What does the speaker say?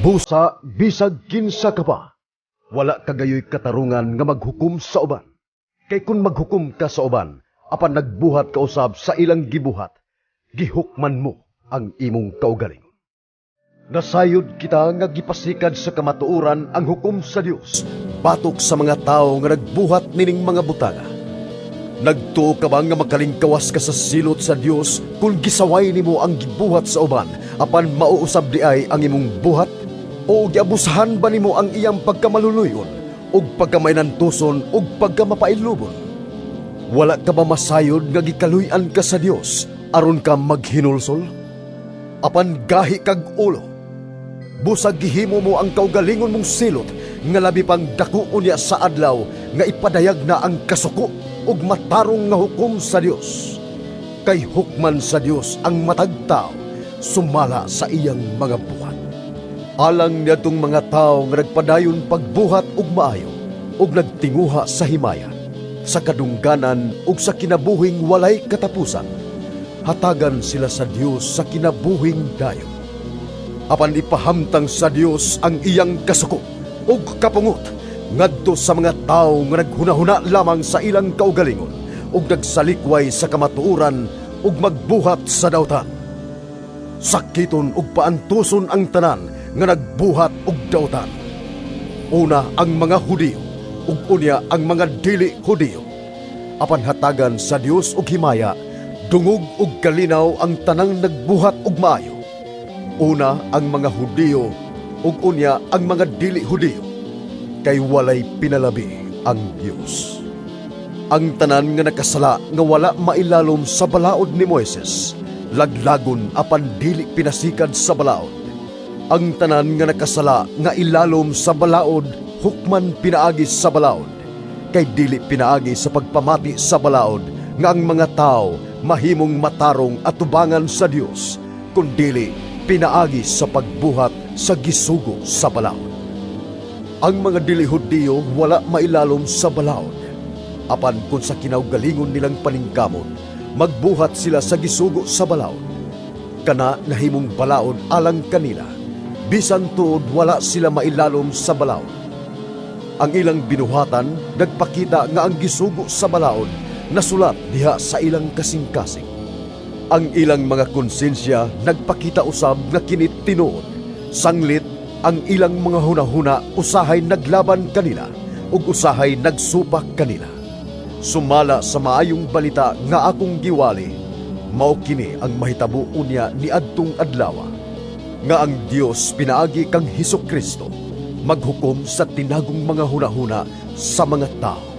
Busa bisag kinsa ka pa. Wala kagayoy katarungan nga maghukom sa uban. Kay kung maghukom ka sa uban, apan nagbuhat ka usab sa ilang gibuhat, gihukman mo ang imong kaugalingon. Nasayod kita nga gipasikad sa kamatuoran ang hukom sa Dios batok sa mga tao nga nagbuhat nining mga butanga. Nagtuo ka ba nga makalingkawas ka sa silot sa Dios kung gisaway nimo ang gibuhat sa uban apan mauusab di ay ang imong buhat? O giabusahan ba nimo ang iyang pagkamaluluyon o pagkamainantuson o pagkamapailubon? Wala ka ba masayod nga gikaluy-an ka sa Dios aron ka maghinulsol? Apan gahi kag ulo, busag gihimo mo ang kaugalingon mong silot nga labi pang dako unya sa adlaw nga ipadayag na ang kasuko ug matarong nga hukom sa Dios. Kay hukman sa Dios ang matag tao sumala sa iyang mga buhat. Alang niyadtong mga tao nga nagpadayon pagbuhat ug maayo ug nagtinguha sa himaya, sa kadungganan ug sa kinabuhing walay katapusan, hatagan sila sa Dios sa kinabuhing dayon. Apan ipahamtang sa Dios ang iyang kasuko ug kapungot ngadto sa mga tao nga naghunahuna lamang sa ilang kaugalingon ug nagsalikway sa kamatuoran ug magbuhat sa dawtan. Sakiton ug paantuson ang tanan nga nagbuhat ug dawtan. Una ang mga Hudiyo ug unya ang mga dili Hudiyo. Apan hatagan sa Dios ug himaya, dungog ug kalinaw ang tanang nagbuhat ug maayo. Una ang mga Hudiyo ug unya ang mga dili Hudiyo, kay walay pinalabi ang Dios. Ang tanan nga nakasala nga wala mailalom sa balaod ni Moises, laglagon apan dili pinasikad sa balaod. Ang tanan nga nakasala nga ilalom sa balaod, hukman pinaagi sa balaod, kay dili pinaagi sa pagpamati sa balaod nga ang mga tao mahimong matarong at tubangan sa Dios, kundili pinaagi sa pagbuhat sa gisugo sa balaod. Ang mga dili Hudiyo wala mailalom sa balaod, apan kung sa kinaugalingon nilang paningkamot, magbuhat sila sa gisugo sa balaod. Kana nahimong balaod alang kanila, bisan tuod wala sila mailalom sa balaod. Ang ilang binuhatan nagpakita nga ang gisugo sa balaod nasulat diha sa ilang kasing-kasing. Ang ilang mga konsensya nagpakita usab nga kinit tinuod, sanglit ang ilang mga hunahuna usahay naglaban kanila ug usahay nagsupak kanila. Sumala sa maayong balita nga akong giwali, mao kini ang mahitabo unya ni adtong adlaw, nga ang Dios pinaagi kang Hesukristo maghukom sa tinagong mga hunahuna sa mga tao.